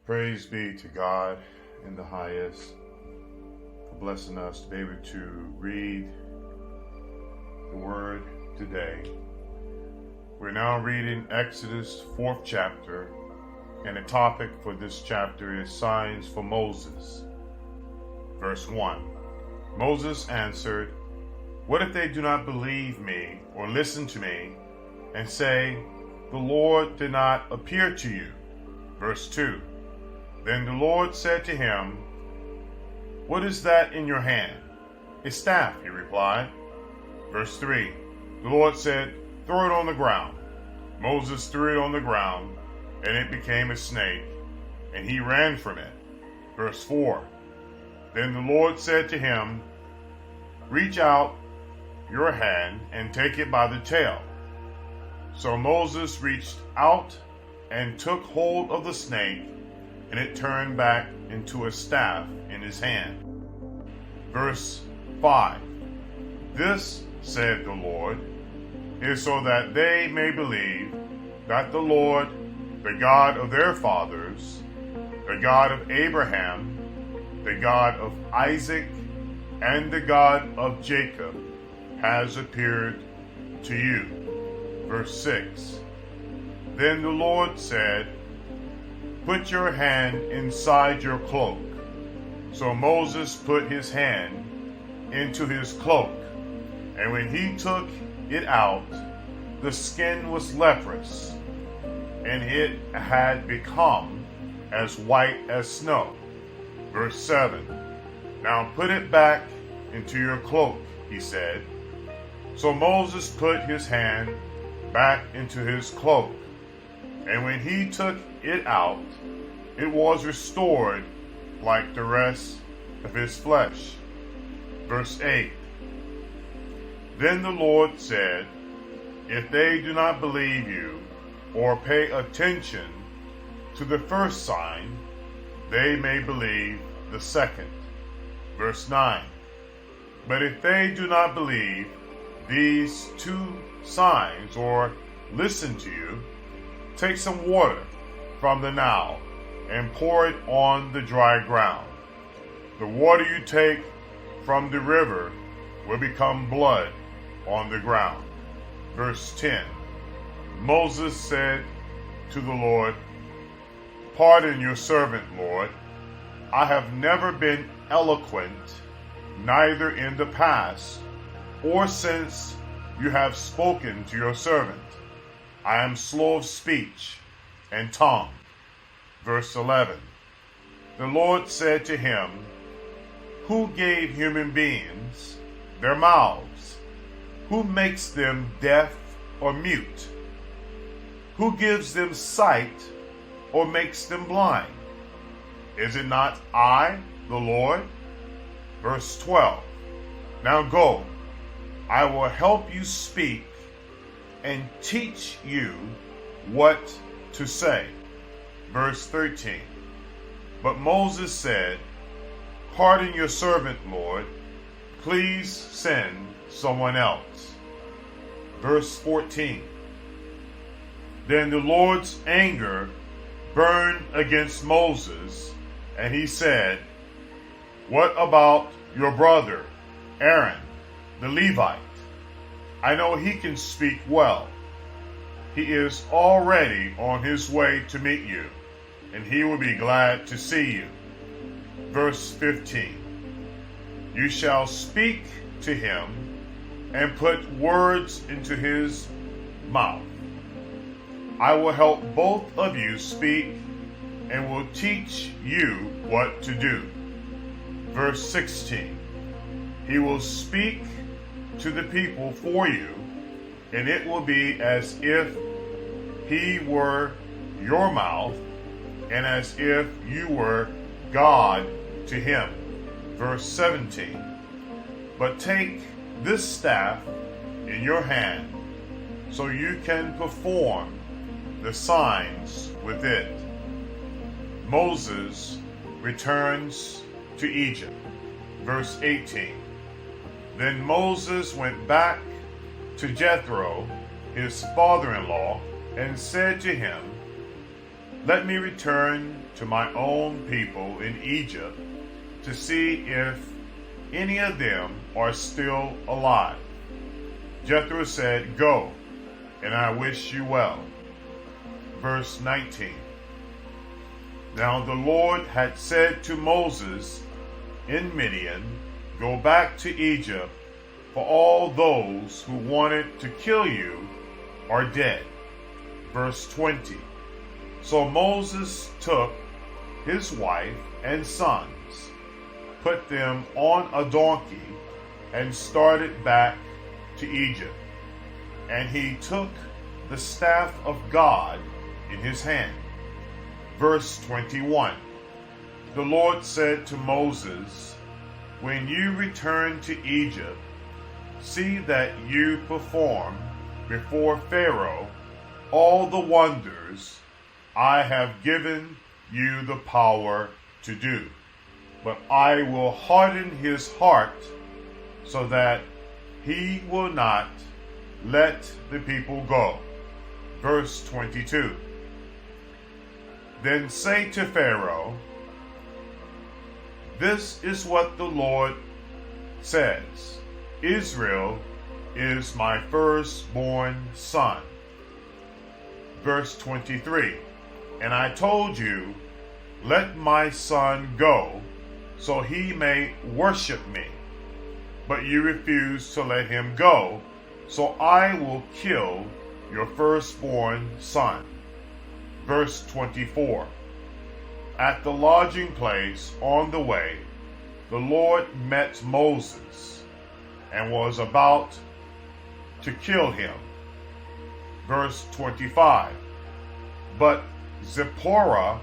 Praise be to God in the highest for blessing us to be able to read the Word today. We're now reading Exodus 4th chapter, and the topic for this chapter is Signs for Moses. Verse 1. Moses answered, "What if they do not believe me or listen to me and say, 'The Lord did not appear to you'?" Verse 2. Then the Lord said to him, "What is that in your hand?" "A staff," he replied. Verse 3. The Lord said, "Throw it on the ground." Moses threw it on the ground, and it became a snake, and he ran from it. Verse 4. Then the Lord said to him, "Reach out your hand and take it by the tail." So Moses reached out and took hold of the snake, and it turned back into a staff in his hand. Verse 5. This, said the Lord, is so that they may believe that the Lord, the God of their fathers, the God of Abraham, the God of Isaac, and the God of Jacob, has appeared to you. Verse 6. Then the Lord said, "Put your hand inside your cloak." So Moses put his hand into his cloak, and when he took it out, the skin was leprous, and it had become as white as snow. Verse 7. Now put it back into your cloak, he said. So Moses put his hand back into his cloak, and when he took it out, it was restored like the rest of his flesh. Verse 8. Then the Lord said, "If they do not believe you or pay attention to the first sign, they may believe the second." Verse 9. But if they do not believe these two signs or listen to you, take some water from the Nile and pour it on the dry ground. The water you take from the river will become blood on the ground. Verse 10. Moses said to the Lord, "Pardon your servant, Lord. I have never been eloquent, neither in the past or since you have spoken to your servant. I am slow of speech and tongue." Verse 11. The Lord said to him, "Who gave human beings their mouths? Who makes them deaf or mute? Who gives them sight or makes them blind? Is it not I, the Lord?" Verse 12. Now go, I will help you speak and teach you what to say. Verse 13. But Moses said, "Pardon your servant, Lord. Please send someone else." Verse 14. Then the Lord's anger burned against Moses, and he said, "What about your brother, Aaron, the Levite? I know he can speak well. He is already on his way to meet you, and he will be glad to see you." Verse 15. You shall speak to him and put words into his mouth. I will help both of you speak and will teach you what to do. Verse 16. He will speak to the people for you, and it will be as if he were your mouth and as if you were God to him. Verse 17. But take this staff in your hand so you can perform the signs with it. Moses returns to Egypt. Verse 18. Then Moses went back to Jethro, his father-in-law, and said to him, let me return to my own people in Egypt to see if any of them are still alive. Jethro said, Go, and I wish you well. Verse 19. Now the Lord had said to Moses in Midian, Go back to Egypt, for all those who wanted to kill you are dead. Verse 20. So Moses took his wife and sons, put them on a donkey, and started back to Egypt. And he took the staff of God in his hand. Verse 21. The Lord said to Moses, When you return to Egypt, see that you perform before Pharaoh all the wonders I have given you the power to do. But I will harden his heart so that he will not let the people go. Verse 22. Then say to Pharaoh, This is what the Lord says, Israel is my firstborn son. Verse 23. And I told you, Let my son go, so he may worship me. But you refuse to let him go, so I will kill your firstborn son. Verse 24. At the lodging place on the way, the Lord met Moses and was about to kill him. Verse 25. But Zipporah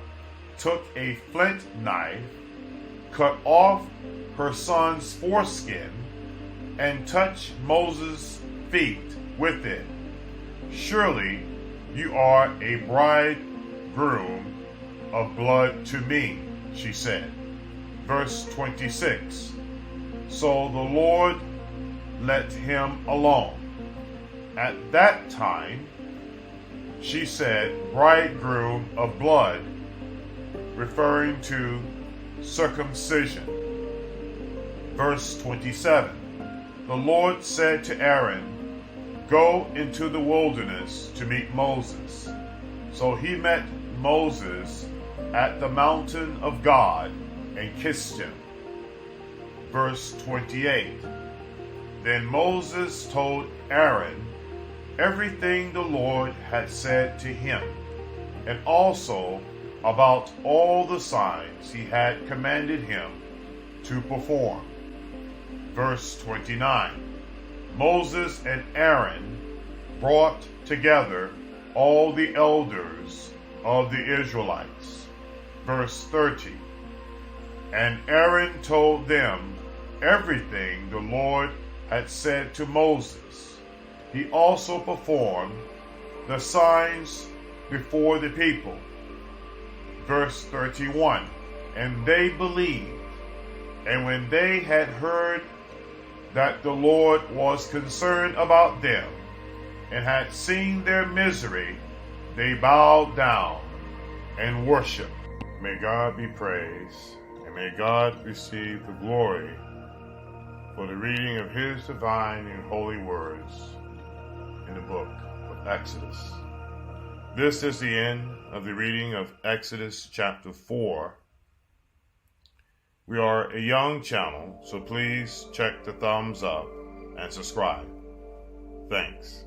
took a flint knife, cut off her son's foreskin, and touched Moses' feet with it. Surely you are a bridegroom of blood to me, she said. Verse 26. So the Lord let him alone. At that time, she said, bridegroom of blood, referring to circumcision. Verse 27. The Lord said to Aaron, Go into the wilderness to meet Moses. So he met Moses at the mountain of God and kissed him. Verse 28. Then Moses told Aaron everything the Lord had said to him, and also about all the signs he had commanded him to perform. Verse 29. Moses and Aaron brought together all the elders of the Israelites. Verse 30. And Aaron told them everything the Lord had said to Moses. He also performed the signs before the people. Verse 31. And they believed. And when they had heard that the Lord was concerned about them and had seen their misery, they bowed down and worshiped. May God be praised, and may God receive the glory for the reading of his divine and holy words in the book of Exodus. This is the end of the reading of Exodus chapter 4. We are a young channel, so please check the thumbs up and subscribe. Thanks.